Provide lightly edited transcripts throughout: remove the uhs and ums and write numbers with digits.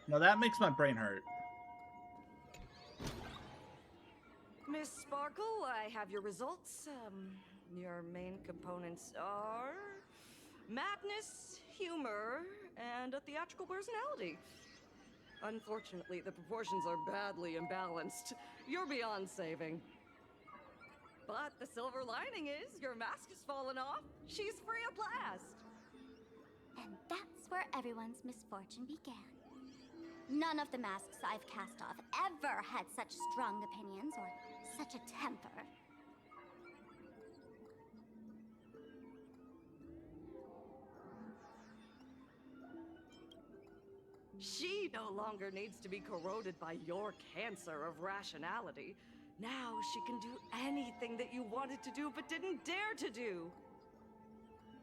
Now that makes my brain hurt. Miss Sparkle, I have your results. Your main components are madness, humor, and a theatrical personality. Unfortunately, the proportions are badly imbalanced. You're beyond saving. But the silver lining is your mask has fallen off. She's free at last. And that's where everyone's misfortune began. None of the masks I've cast off ever had such strong opinions or such a temper. She no longer needs to be corroded by your cancer of rationality. Now she can do anything that you wanted to do but didn't dare to do.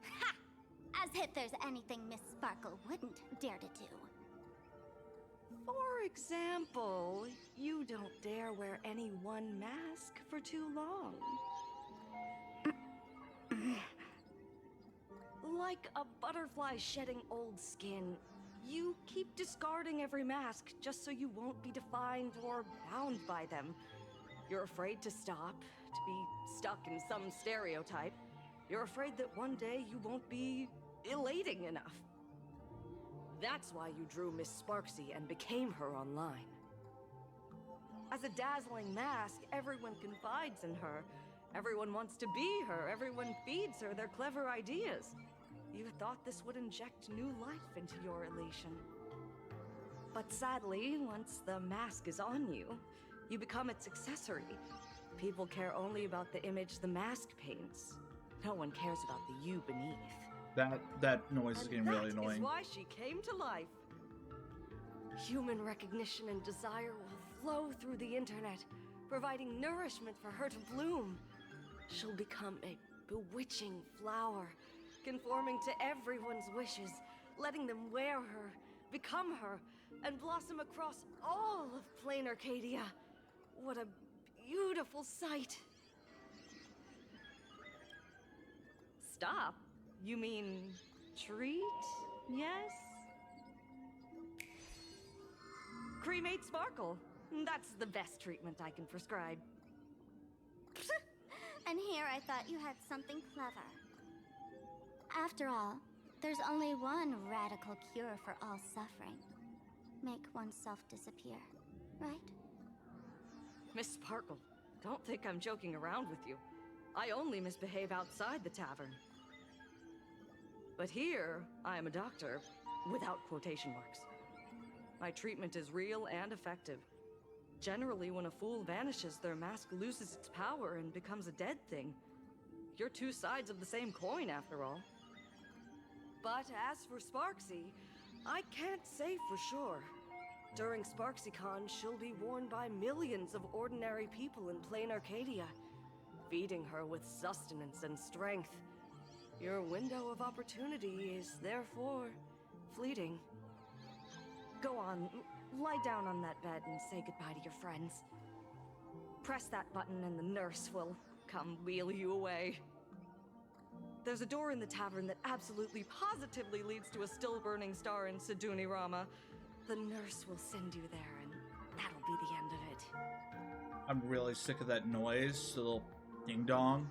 Ha! As if there's anything Miss Sparkle wouldn't dare to do. For example, you don't dare wear any one mask for too long. Like a butterfly shedding old skin, you keep discarding every mask just so you won't be defined or bound by them. You're afraid to stop, to be stuck in some stereotype. You're afraid that one day you won't be elating enough. That's why you drew Miss Sparksy and became her online. As a dazzling mask, everyone confides in her. Everyone wants to be her. Everyone feeds her their clever ideas. You thought this would inject new life into your elation. But sadly, once the mask is on you, you become its accessory. People care only about the image the mask paints. No one cares about the you beneath. That noise is getting really annoying. That is why she came to life. Human recognition and desire will flow through the internet, providing nourishment for her to bloom. She'll become a bewitching flower, conforming to everyone's wishes, letting them wear her, become her, and blossom across all of plain Arcadia. What a beautiful sight. Stop? You mean treat? Yes? Cremate Sparkle. That's the best treatment I can prescribe. And here I thought you had something clever. After all, there's only one radical cure for all suffering. Make oneself disappear, right? Miss Sparkle, don't think I'm joking around with you. I only misbehave outside the tavern. But here, I am a doctor, without quotation marks. My treatment is real and effective. Generally, when a fool vanishes, their mask loses its power and becomes a dead thing. You're two sides of the same coin, after all. But as for Sparksy, I can't say for sure. During SparksyCon, she'll be worn by millions of ordinary people in plain Arcadia, feeding her with sustenance and strength. Your window of opportunity is therefore fleeting. Go on, lie down on that bed and say goodbye to your friends. Press that button and the nurse will come wheel you away. There's a door in the tavern that absolutely positively leads to a still-burning star in Siduni Rama. The nurse will send you there, and that'll be the end of it. I'm really sick of that noise, the little ding-dong.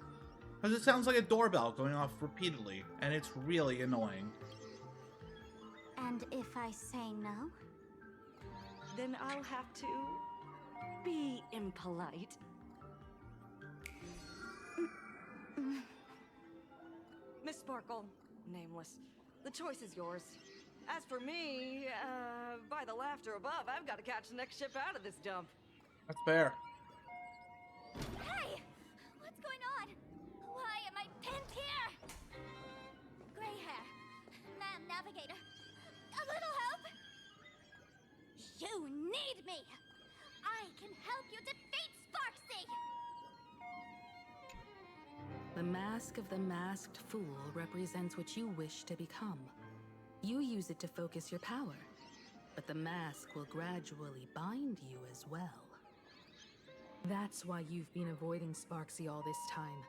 Because it sounds like a doorbell going off repeatedly, and it's really annoying. And if I say no? Then I'll have to be impolite. Miss Sparkle, nameless, the choice is yours. As for me, by the laughter above, I've got to catch the next ship out of this dump. That's fair. Hey! What's going on? Why am I pinned here? Gray hair. Ma'am, navigator. A little help? You need me! I can help you defeat Sparksy! The mask of the masked fool represents what you wish to become. You use it to focus your power, but the mask will gradually bind you as well. That's why you've been avoiding Sparksy all this time.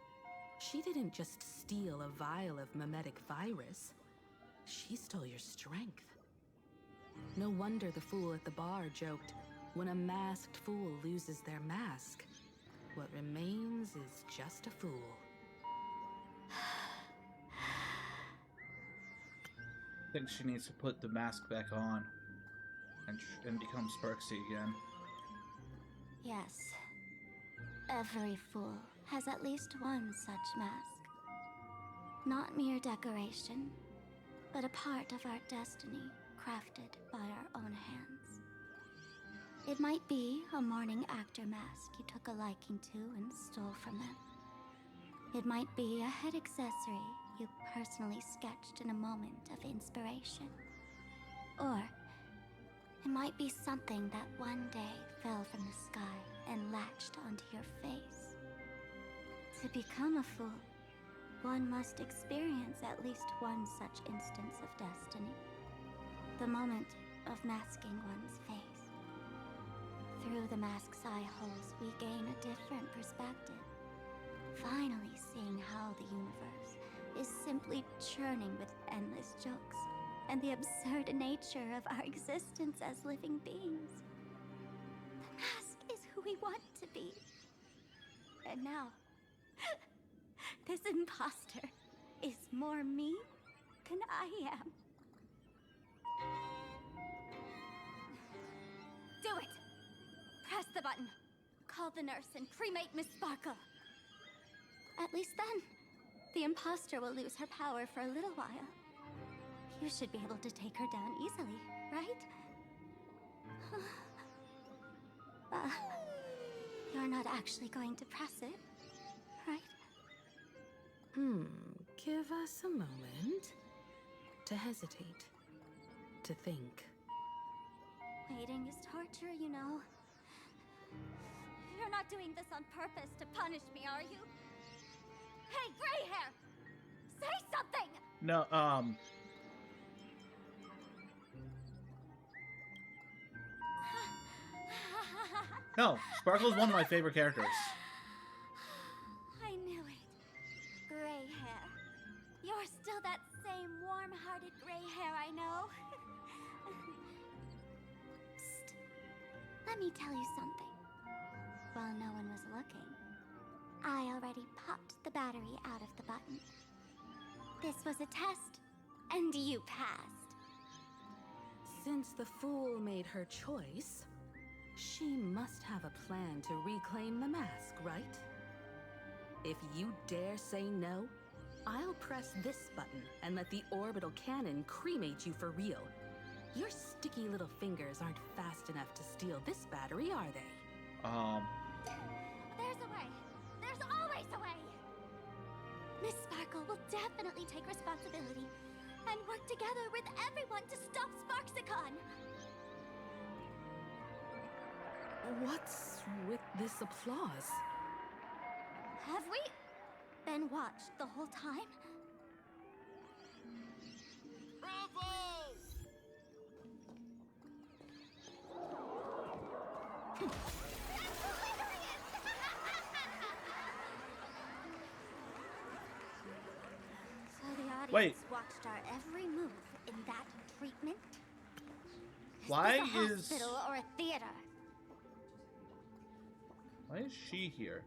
She didn't just steal a vial of mimetic virus. She stole your strength. No wonder the fool at the bar joked, when a masked fool loses their mask, what remains is just a fool. I think she needs to put the mask back on and become Sparksy again. Yes. Every fool has at least one such mask. Not mere decoration, but a part of our destiny, crafted by our own hands. It might be a morning actor mask you took a liking to and stole from them. It might be a head accessory you personally sketched in a moment of inspiration. Or it might be something that one day fell from the sky and latched onto your face. To become a fool, one must experience at least one such instance of destiny. The moment of masking one's face. Through the mask's eye holes, we gain a different perspective. Finally seeing how the universe is simply churning with endless jokes and the absurd nature of our existence as living beings. The mask is who we want to be. And now, this imposter is more me than I am. Do it! Press the button. Call the nurse and cremate Miss Sparkle. At least then, the imposter will lose her power for a little while. You should be able to take her down easily, right? You're not actually going to press it, right? Give us a moment to hesitate, to think. Waiting is torture, you know. You're not doing this on purpose to punish me, are you? Hey, gray hair! Say something! No, no, Sparkle's one of my favorite characters. I knew it. Gray hair. You're still that same warm-hearted gray hair I know. Psst. Let me tell you something. While no one was looking, I already popped the battery out of the button. This was a test, and you passed. Since the fool made her choice, she must have a plan to reclaim the mask, right? If you dare say no, I'll press this button and let the orbital cannon cremate you for real. Your sticky little fingers aren't fast enough to steal this battery, are they? There's a way. There's always a way. Miss Sparkle will definitely take responsibility and work together with everyone to stop Sparksicon. What's with this applause? Have we been watched the whole time? Bravo! So the audience Wait. watched our every move in that treatment? Why this a is hospital or a theater? why is she here?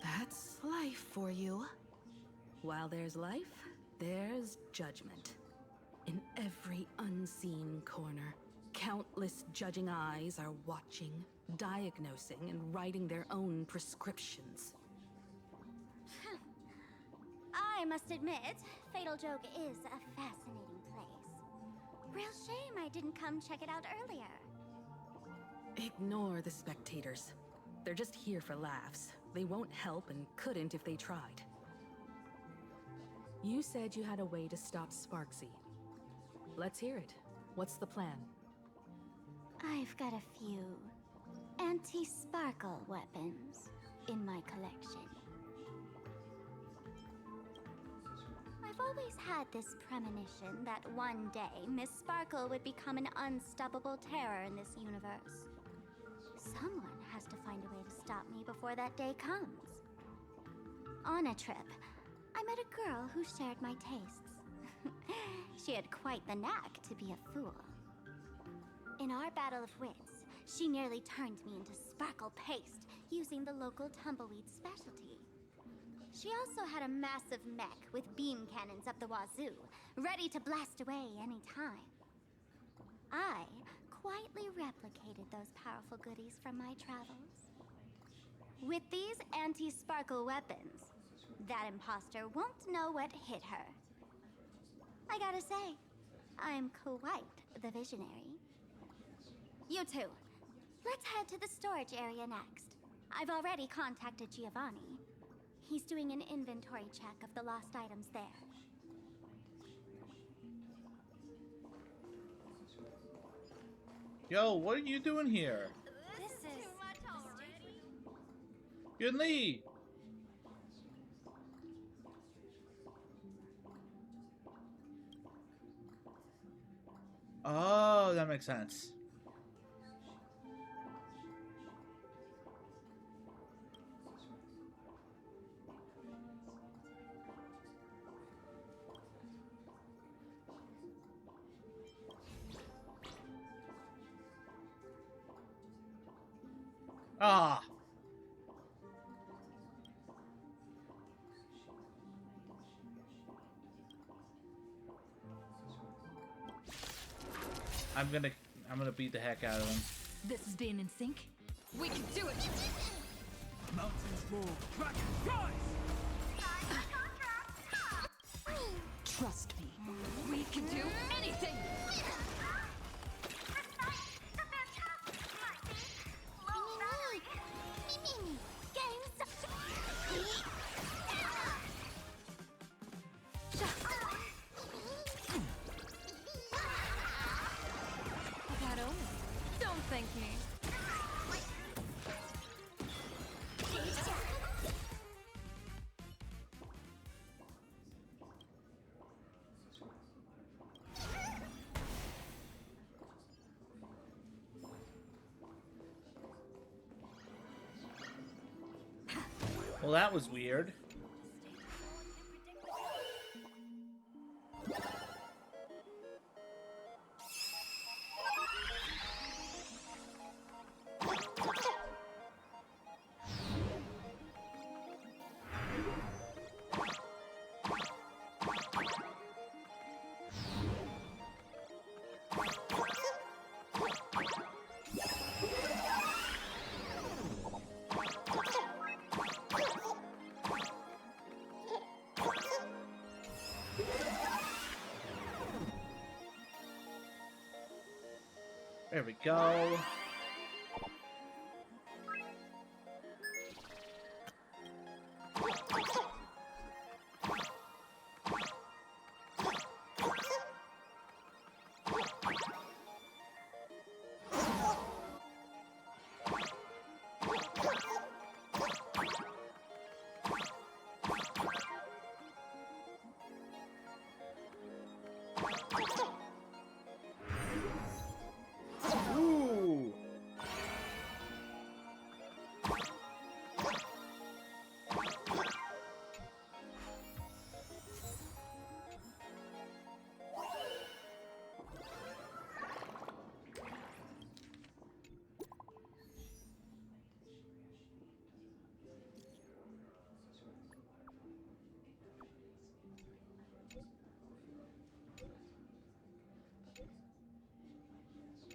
That's life for you. While there's life, there's judgment. In every unseen corner, countless judging eyes are watching, diagnosing, and writing their own prescriptions. I must admit, Fatal Joke is a fascinating place. Real shame I didn't come check it out earlier. Ignore the spectators. They're just here for laughs. They won't help and couldn't if they tried. You said you had a way to stop Sparksy. Let's hear it. What's the plan? I've got a few anti-sparkle weapons in my collection. I've always had this premonition that one day Miss Sparkle would become an unstoppable terror in this universe. Someone has to find a way to stop me before that day comes. On a trip, I met a girl who shared my tastes. she had quite the knack to be a fool. In our battle of wits, she nearly turned me into sparkle paste using the local tumbleweed specialty. She also had a massive mech with beam cannons up the wazoo, ready to blast away any time. I quietly replicated those powerful goodies from my travels. With these anti-sparkle weapons, that imposter won't know what hit her. I gotta say, I'm quite the visionary. You two, let's head to the storage area next. I've already contacted Giovanni. He's doing an inventory check of the lost items there. Yo, what are you doing here? This is too much already. Yun Lee! Oh, that makes sense. Ah. I'm gonna beat the heck out of him. This is being in sync. We can do it! Mountains fall, dragon rise! Trust me. We can do anything! Don't thank me. Well, that was weird. There we go. Ooh.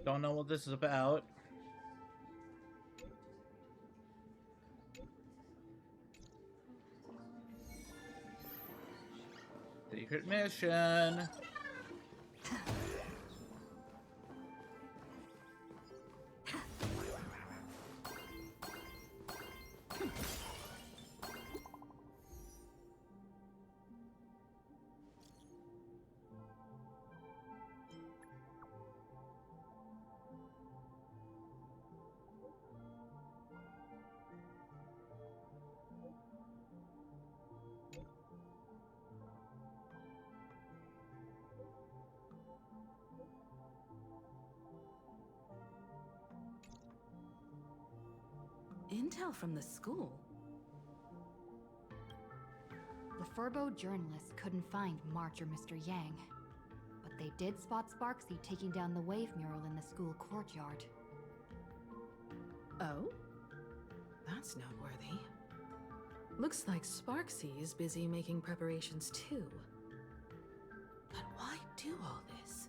Don't know what this is about. Secret mission. Intel from the school? The Furbo journalists couldn't find March or Mr. Yang, but They did spot Sparksy taking down the wave mural in the school courtyard. Oh? That's noteworthy. Looks like Sparksy is busy making preparations too. But why do all this?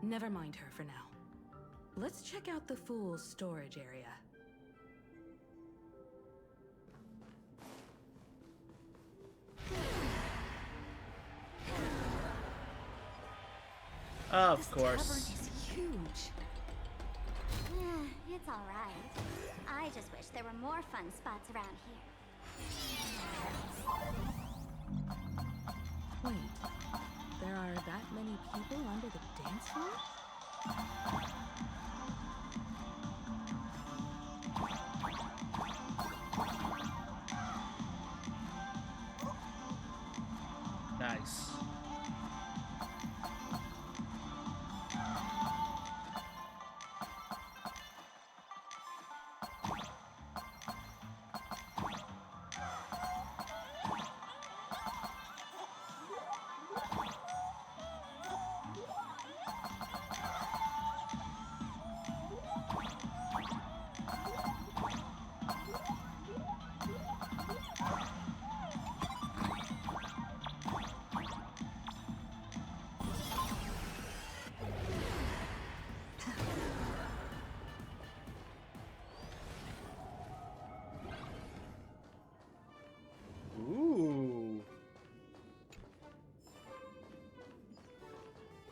Never mind her for now. Let's check out the Fool's storage area. Of This course. tavern is huge. It's alright. I just wish there were more fun spots around here. Wait, there are that many people under the dance floor? Nice. Ooh.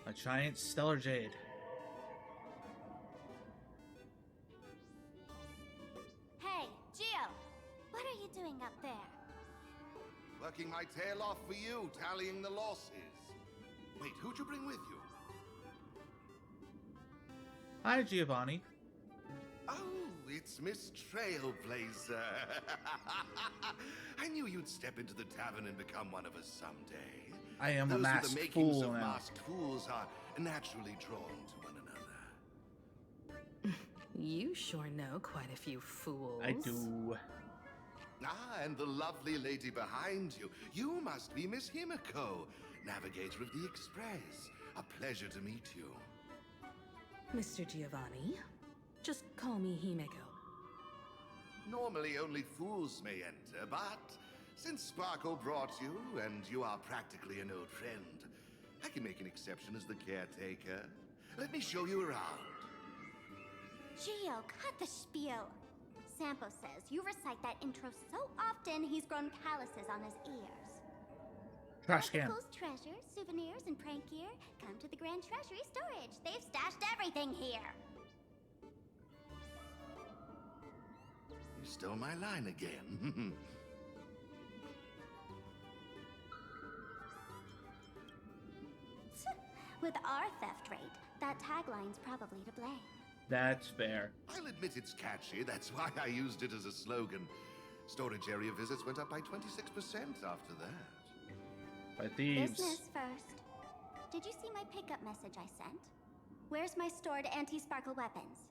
A giant stellar jade. Hey, Gio! What are you doing up there? Working my tail off for you, tallying the losses. Wait, who'd you bring with you? Hi, Giovanni. Oh, it's Miss Trailblazer. I knew you'd step into the tavern and become one of us someday. I am a Those with masked the makings fool of now. masked fools are naturally drawn to one another. You sure know quite a few fools. I do. Ah, and the lovely lady behind you. You must be Miss Himiko, navigator of the Express. A pleasure to meet you. Mr. Giovanni, just call me Himeko. Normally only fools may enter, but since Sparkle brought you, and you are practically an old friend, I can make an exception as the caretaker. Let me show you around. Gio, cut the spiel. Sampo says you recite that intro so often he's grown calluses on his ears. Trash can. Articles, treasures, souvenirs, and prank gear come to the Grand Treasury Storage. They've stashed everything here. You stole my line again. With our theft rate, that tagline's probably to blame. That's fair. I'll admit it's catchy, that's why I used it as a slogan. Storage area visits went up by 26% after that. By thieves. Business first. Did you see my pickup message I sent? Where's my stored anti-sparkle weapons?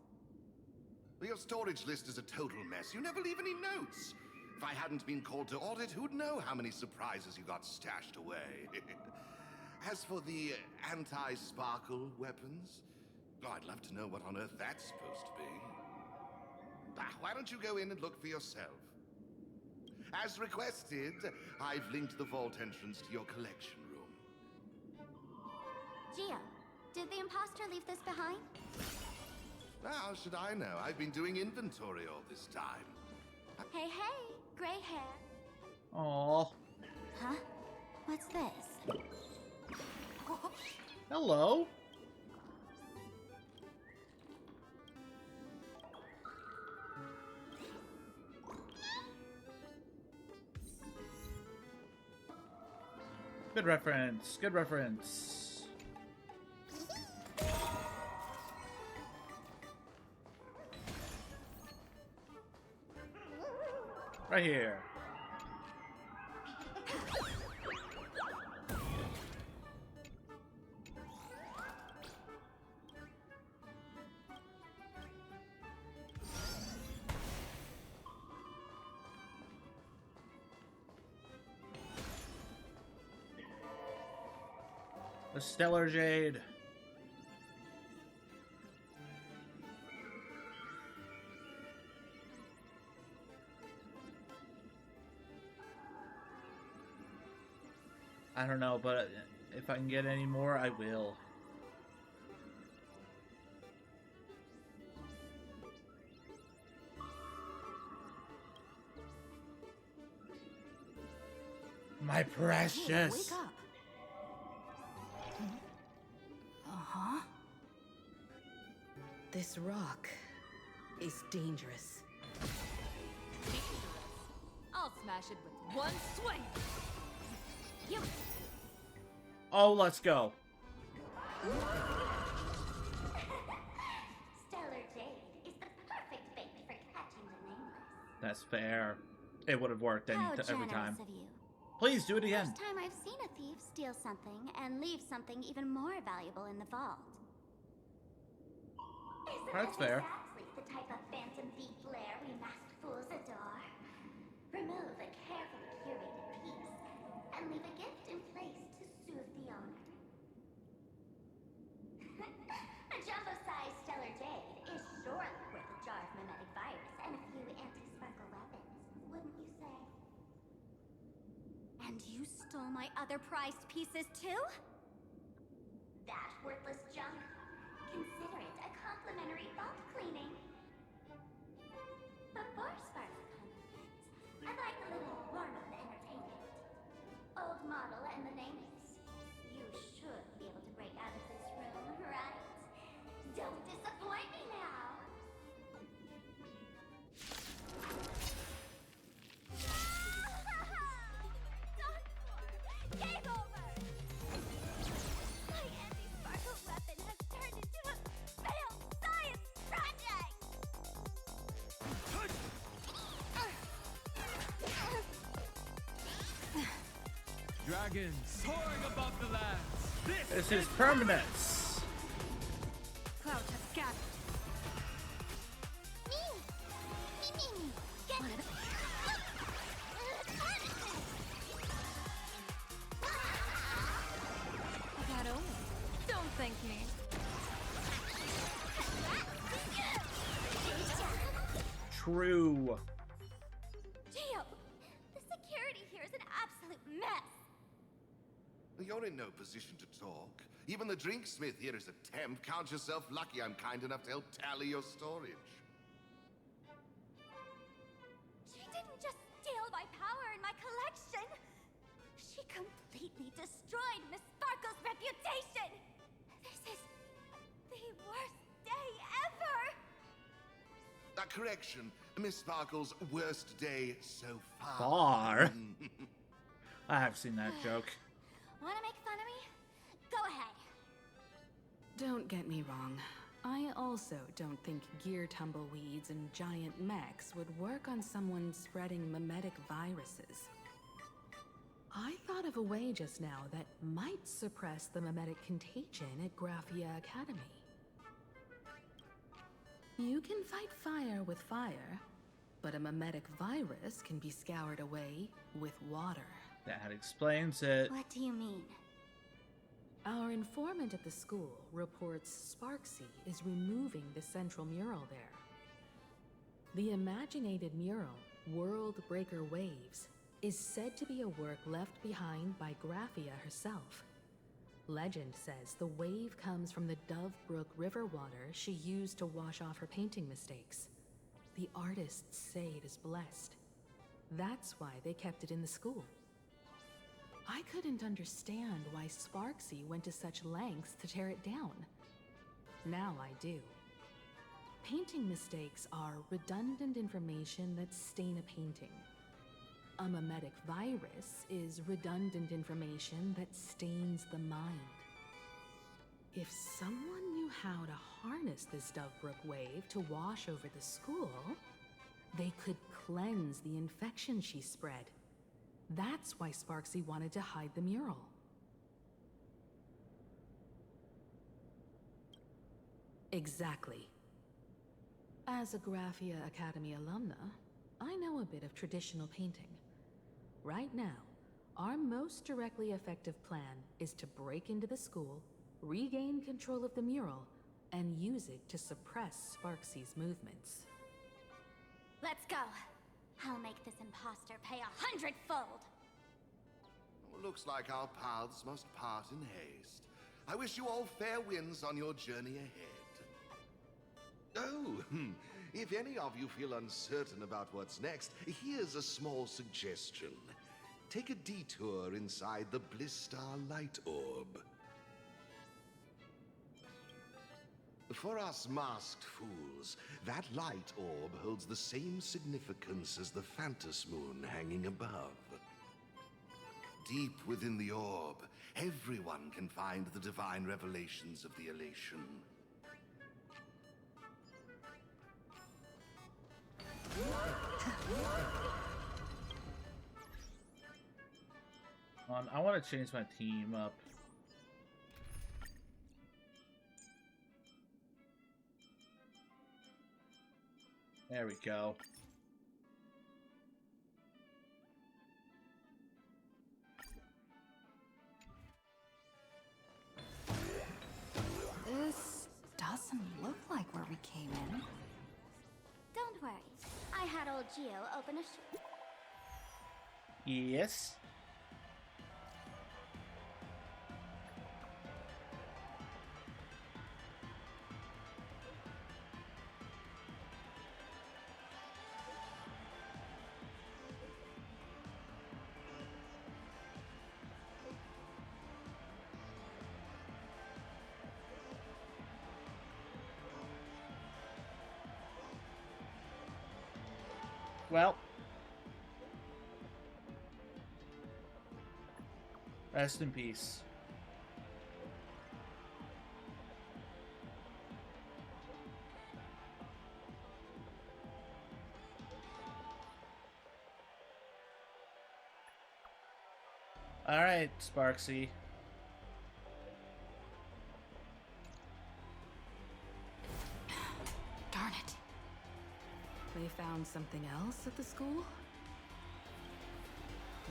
Your storage list is a total mess. You never leave any notes. If I hadn't been called to audit, who'd know how many surprises you got stashed away? As for the anti-sparkle weapons, oh, I'd love to know what on earth that's supposed to be. Why don't you go in and look for yourself? As requested, I've linked the vault entrance to your collection room. Gio, did the imposter leave this behind? How should I know? I've been doing inventory all this time. Hey, gray hair. Aw. Huh? What's this? Hello. Good reference. Good reference. Right here. The Stellar Jade. I don't know, but if I can get any more, I will. My precious. Hey, wake up. Uh-huh. This rock is dangerous. I'll smash it with one swing. You. Oh, let's go. Stellar Jade is the perfect bait for catching the nameless. That's fair. It would have worked How every generous time. of you. Please do it again. First time I've seen a thief steal something and leave something even more valuable in the vault. Isn't That's that fair. exactly the type of phantom thief lair we masked fools adore? Remove a carefully curated piece and leave a gift in place to soothe the owner. A jumbo-sized Stellar Jade is surely worth a jar of mimetic virus and a few anti-sparkle weapons, wouldn't you say? And you stole my other prized pieces too? That worthless junk. Consider it a complimentary vault cleaning. Before sparkle pumpkins, I'd like a little warm-up entertainment. Old model and the nameless. You should be able to break out of this room, right? Don't disappoint me now. Game over! My anti-sparkle weapon has turned into a failed science project! Dragons soaring above the lands. This is permanence. Clouds have scattered. I got over. Don't thank me. True. Gio, the security here is an absolute mess. You're in no position to talk. Even the drinksmith here is a temp. Count yourself lucky I'm kind enough to help tally your storage. She didn't just steal my power and my collection. She completely destroyed Miss Sparkle's reputation. This is the worst day ever. A correction. Miss Sparkle's worst day so far. Far. I have seen that joke. Want to make fun of me? Go ahead. Don't get me wrong. I also don't think gear tumbleweeds and giant mechs would work on someone spreading mimetic viruses. I thought of a way just now that might suppress the mimetic contagion at Graphia Academy. You can fight fire with fire, but a mimetic virus can be scoured away with water. That explains it. What do you mean? Our informant at the school reports Sparksy is removing the central mural there. The imaginated mural, World Breaker Waves, is said to be a work left behind by Graphia herself. Legend says the wave comes from the Dove Brook river water she used to wash off her painting mistakes. The artists say it is blessed. That's why they kept it in the school. I couldn't understand why Sparksy went to such lengths to tear it down. Now I do. Painting mistakes are redundant information that stain a painting. A mimetic virus is redundant information that stains the mind. If someone knew how to harness this Dovebrook wave to wash over the school, they could cleanse the infection she spread. That's why Sparksy wanted to hide the mural. Exactly. As a Graphia Academy alumna, I know a bit of traditional painting. Right now, Our most directly effective plan is to break into the school, regain control of the mural, and use it to suppress Sparksy's movements. Let's go. I'll make this imposter pay 100-fold. Looks like our paths must part in haste. I wish you all fair winds on your journey ahead. Oh, if any of you feel uncertain about what's next, here's a small suggestion. Take a detour inside the Blistar Light Orb. For us masked fools, that light orb holds the same significance as the Phantos Moon hanging above. Deep within the orb, everyone can find the divine revelations of the elation. I want to change my team up. There we go. This doesn't look like where we came in. Don't worry. I had old Geo open a Yes. Well, rest in peace. All right, Sparksy. Darn it. They found something else at the school?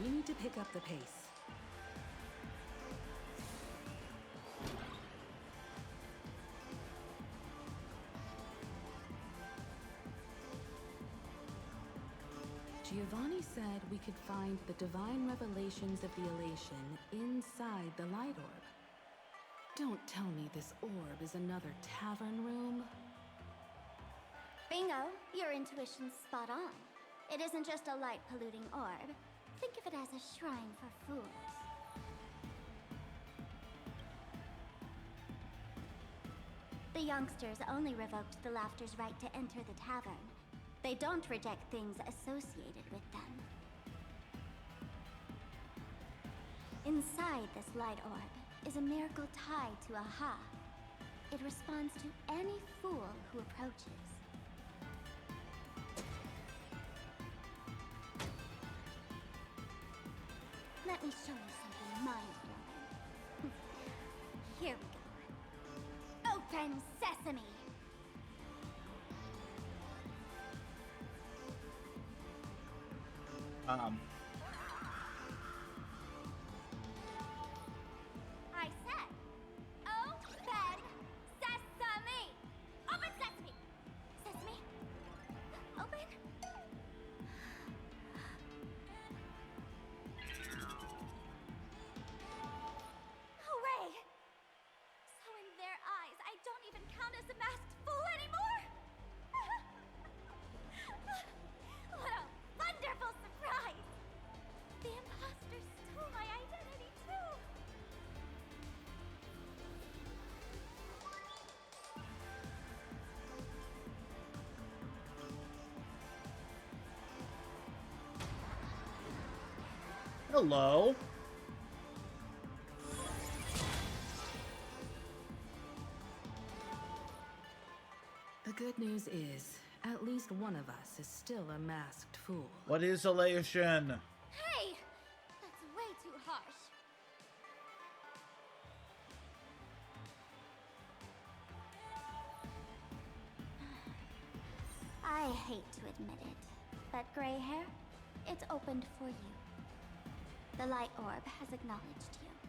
We need to pick up the pace. Giovanni said we could find the divine revelations of the elation inside the light orb. Don't tell me this orb is another tavern room. Bingo, your intuition's spot on. It isn't just a light-polluting orb. Think of it as a shrine for fools. The youngsters only revoked the Laughter's right to enter the tavern. They don't reject things associated with them. Inside this light orb is a miracle tied to Aha. It responds to any fool who approaches. Let me show you something mind-blowing. Here we go. Open sesame! I said, open sesame! Open sesame! Sesame? Open? Hooray! So in their eyes, I don't even count as a masked fool anymore! What a wonderful surprise! The imposter stole my identity too! Hello. The good news is, at least one of us is still a masked fool. What is elation? Hey! That's way too harsh. I hate to admit it, but gray hair, it's opened for you. The light orb has acknowledged you.